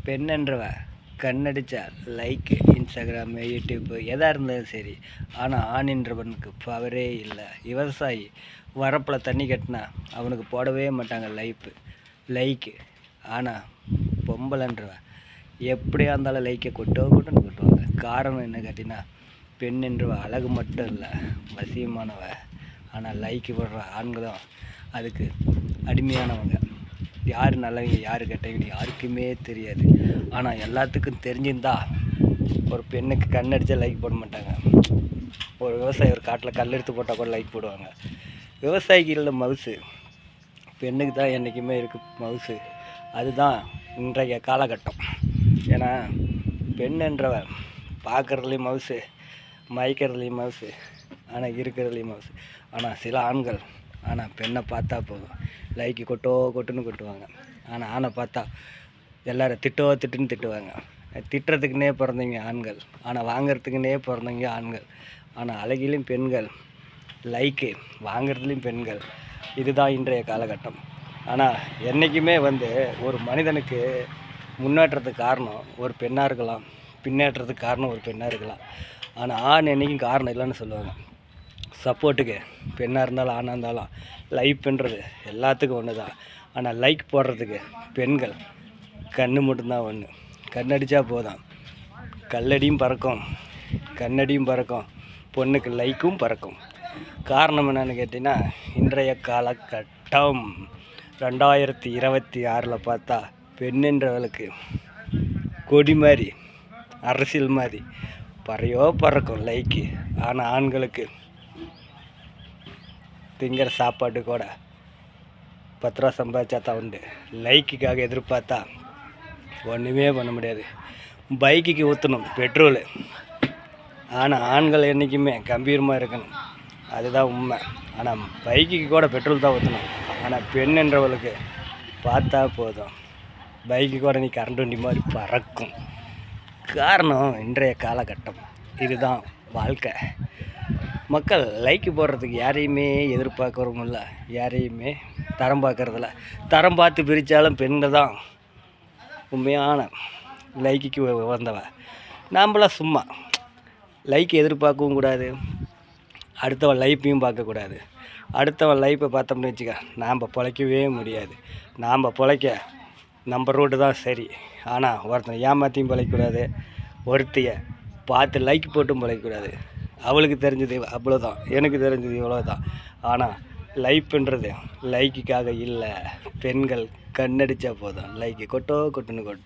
பெண்ணென்றவ கண்ணடிச்சா like Instagram YouTube எதாக இருந்தாலும் சரி. ஆனால் ஆணின்றவனுக்கு பவரே இல்லை. விவசாயி வரப்பில் தண்ணி கட்டினா அவனுக்கு போடவே மாட்டாங்க லைக்கு. ஆனால் பொம்பளைன்றவ எப்படியா இருந்தாலும் லைக்கை கொட்டுன்னு கொட்டுவாங்க. காரணம் என்ன கேட்டிங்கன்னா, பெண்ணென்றவ அழகு மட்டும் இல்லை, வசியமானவ. ஆனால் லைக்கு போடுற ஆண்களும் அதுக்கு அடிமையானவங்க. யார் நல்லவங்க யார் கெட்டவங்க யாருக்குமே தெரியாது. ஆனால் எல்லாத்துக்கும் தெரிஞ்சிருந்தா ஒரு பெண்ணுக்கு கண் அடித்தா லைக் போட மாட்டாங்க. ஒரு விவசாயி ஒரு காட்டில் கல் எடுத்து போட்டால் கூட லைக் போடுவாங்க. விவசாயிக்கு இல்லை மவுசு, பெண்ணுக்கு தான் என்றைக்குமே இருக்குது மவுசு. அதுதான் இன்றைய காலகட்டம். ஏன்னா பெண்ணுன்றவன் பார்க்குறதுலேயும் மவுசு, மயக்கிறதுலேயும் மவுசு, ஆனால் இருக்கிறதுலையும் மவுசு. ஆனால் சில ஆண்கள் பெண்ணை பார்த்தா போதும் லைக்கு கொட்டுன்னு கொட்டுவாங்க. ஆனால் ஆணை பார்த்தா எல்லோரும் திட்டுன்னு திட்டுவாங்க. திட்டுறதுக்குன்னே பிறந்தவங்க ஆண்கள், ஆனால் வாங்கிறதுக்குன்னே பிறந்தவங்க ஆண்கள். ஆனால் அழகிலையும் பெண்கள், லைக்கு வாங்கிறதுலையும் பெண்கள். இதுதான் இன்றைய காலகட்டம். ஆனால் என்றைக்குமே ஒரு மனிதனுக்கு முன்னேற்றத்துக்கு காரணம் ஒரு பெண்ணாக இருக்கலாம், பின்னேற்றத்துக்கு காரணம் ஒரு பெண்ணாக இருக்கலாம். ஆனால் ஆண் என்றைக்கும் காரணம் இல்லைன்னு சொல்லுவாங்க. சப்போர்ட்டுக்கு பெண்ணாக இருந்தாலும் ஆணாக இருந்தாலும் லைஃப்ன்றது எல்லாத்துக்கும் ஒன்று தான். ஆனால் லைக் போடுறதுக்கு பெண்கள் கண்ணு மட்டும்தான் ஒன்று. கண்ணடித்தா போதும் கல்லடியும் பறக்கும், கண்ணடியும் பறக்கும், பொண்ணுக்கு லைக்கும் பறக்கும். காரணம் என்னென்னு கேட்டிங்கன்னா, இன்றைய காலகட்டம் 2026 பார்த்தா பெண்ணுன்றவளுக்கு கொடி மாதிரி, அரசியல் மாதிரி பறக்கும் லைக்கு. ஆனால் ஆண்களுக்கு திங்கிற சாப்பாட்டு கூட 10 ரூபா சம்பாதிச்சா தான் உண்டு. லைக்குக்காக எதிர்பார்த்தா ஒன்றுமே பண்ண முடியாது. பைக்குக்கு ஊற்றணும் பெட்ரோலு. ஆனால் ஆண்கள் என்றைக்குமே கம்பீரமாக இருக்கணும், அதுதான் உண்மை. ஆனால் பைக்குக்கு கூட பெட்ரோல் தான் ஊற்றணும். ஆனால் பெண்ணுன்றவளுக்கு பார்த்தா போதும் பைக்கு கூட நீ கரண்ட் வண்டி மாதிரி பறக்கும். காரணம் இன்றைய காலகட்டம், இதுதான் வாழ்க்கை. மக்கள் லைக்கு போடுறதுக்கு யாரையுமே எதிர்பார்க்குறவங்க இல்லை, யாரையுமே தரம் பார்க்குறதில்ல. தரம் பார்த்து பிரித்தாலும் பெண்கள் தான் உண்மையான லைக்குக்கு வந்தவ. நாம்பளாம் சும்மா லைக் எதிர்பார்க்கவும் கூடாது, அடுத்தவன் லைஃப்பையும் பார்க்கக்கூடாது. அடுத்தவன் லைஃப்பை பார்த்தோம்னு வச்சுக்க, நாம் பிழைக்கவே முடியாது. நாம் பிழைக்க நம்ம ரோட்டு தான் சரி. ஆனால் ஒருத்தனை ஏமாற்றியும் பிழைக்கக்கூடாது, ஒருத்தையை பார்த்து லைக் போட்டும் பிழைக்கக்கூடாது. அவளுக்கு தெரிஞ்சது அவ்வளோதான், எனக்கு தெரிஞ்சது இவ்வளோதான். ஆனால் லைஃப்ன்றது லைக்குக்காக இல்லை. பெண்கள் கண்ணடித்தா போதும் லைக்கு கொட்டுன்னு கொட்டும்.